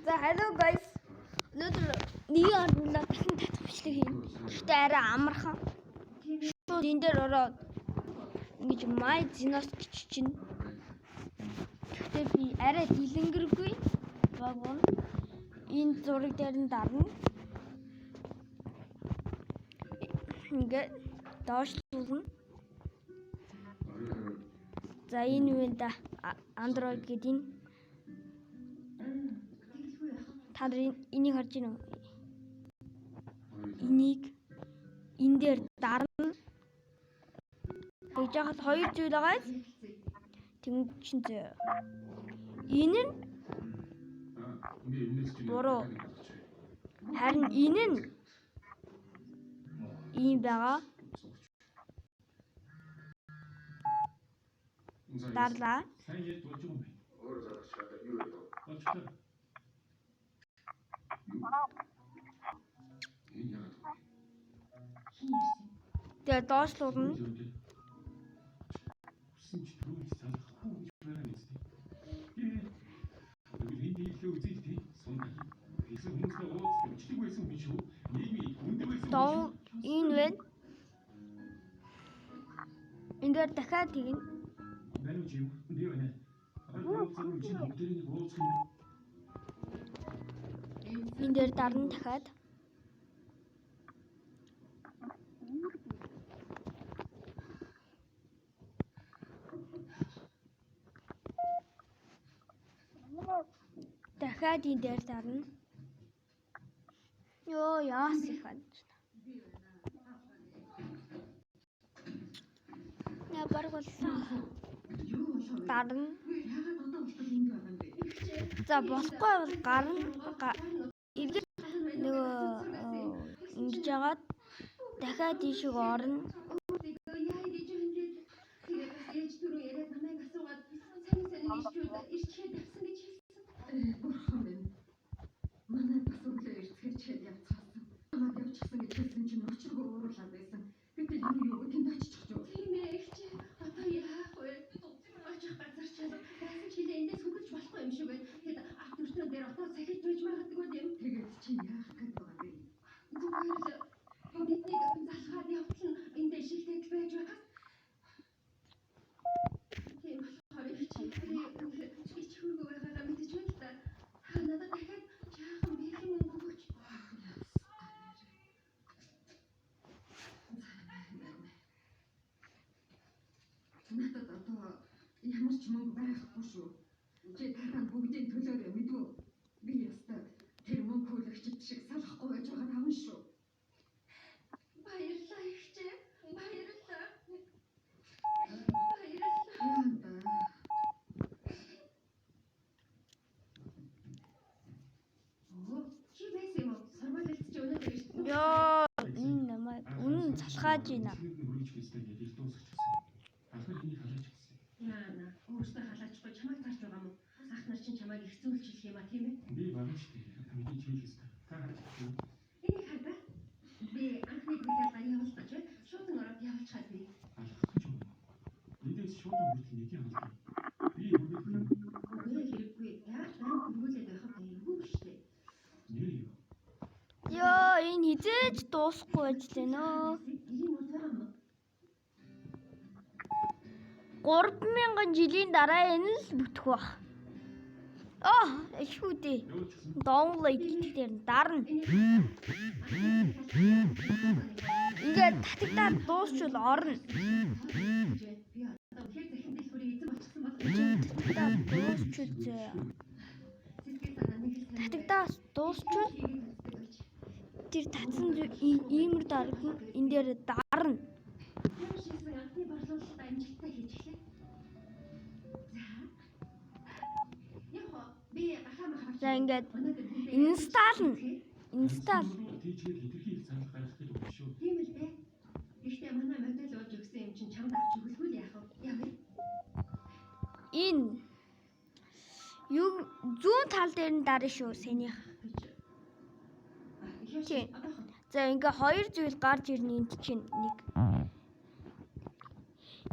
За hello guys. Өнөөдөр нэг оруулаад бэлэн татах бичлэг хийн. Гэхдээ арай амархан. Шууд энэ дээр ороод ингэж my Zenos гэж чинь. Гэхдээ би арай дэлгэнгэргүй. Багон. Энэ зураг дээр нь дарна. Ингээд доошлуулна. За энэ үе да Android гэдэг энэ та нар энийг харж байна уу? Энийг энэ дээр дарна. Тэгж яхад хоёр зүйл байгаа. Тэгвэл чинь зөө. Энэ нь буруу. Харин энэ нь ийм байгаа. Дарлаа. Тэгээ доошлуулна. Доо энэ вэ? Энэ дээр дахиад тэгнэ. Энэ дээр дарна дахиад. Дахиад энэ дээр дарна. Йоо яас их хань. Я баг болсон. Дарна. За болохгүй бол гарна. Эргэж нөгөө ингэж яагаад дахиад ийшээ орно. Манай асуулаа эрсгэж явцгаасан. Намайг явчихсан гэж хэлсэн чинь өчргөө ууруулаад байсан. Гэтэл энэ юу тэнд очиж юу? Тийм ээ ихч. Одоо яах вэ? Дуцсан очих газар чинь байсан чи эндээс хөгжиж болохгүй юм шиг байна. Тэгэд авт өртөө дээр отоо сахиж байж магадгүй юм. Тэгээд чи яах гээд байгаа вэ? Зүгээр л бидний залхаад явсан эндээ шилдэг байж байгаа. Тийм болохоор ихч чи хөргөө байгаагаа мэдэж байна л да. Надад дахиад жаахан бэлэн өгөөч. Надад одоо ямар ч мөнгө байхгүй шүү. Чи дахиад бүгдийн төлөөрөө мэдвэ. Би ястаа тэр мөнгө хөлөгчд шиг салахгүй байж байгаа таван шүү. Баярлалаа ихчээ. Баярлалаа. Ёо, энэ намайг үнэн залхааж байна. Яана, өөртөө халаачгүй чамайг тарж байгаа мó. Ах нар чинь чамайг их зөөлчлөх юм а тийм ээ? Би байна шүү дээ. Мэдээж хийх ёстой. Та харж байна. Энийг хараа. Би анхны бүхэлдээ явуулчих вэ? Шууд ороод явуулчихад би. Алхах юм. Эндээс шууд үргэлж нэг юм ханддаг. Би үргэлж хэрэггүй. Яаж байна үргэлжлээд байхад эвгүй шүү дээ. нэр юу? Ёо, энэ хизээж дуусахгүй байж лээ нөө. 3000 жилийн дараа энэ л бүтэх баг. Их үдээ. Download гэдэг нь дарна. Ингээд татагдаад дуусчвал орно. Татагдаад дуусчвал тэр татсан иймэр дарагна. Энэ дээр дарна. За ингээд инсталл. Тийчээр хитрхи их санал гаргах гэдэг үг шүү. Тийм л дээ. Гэхдээ манай модель ууж өгсөн юм чинь чамд авч өгөлгүй л яах вэ? Яавэ? Энэ юу зүүн тал дээр нь дарна шүү сэнийх. Тийм. За ингээ хоёр зүйл гарч ирнэ энд чинь нэг.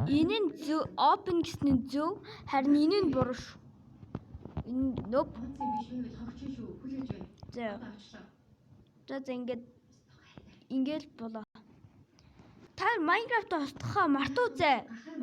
Энэ нь open гэсэн нь зөв, харин энэ нь буруу шүү. Нөп. Онцгийн биш байвал хогчин шүү. Хүлээж бай. За. Одоо авчлаа. За ингээд болоо. Та Майнкрафт устгахаа мартуу зэ. Ахаа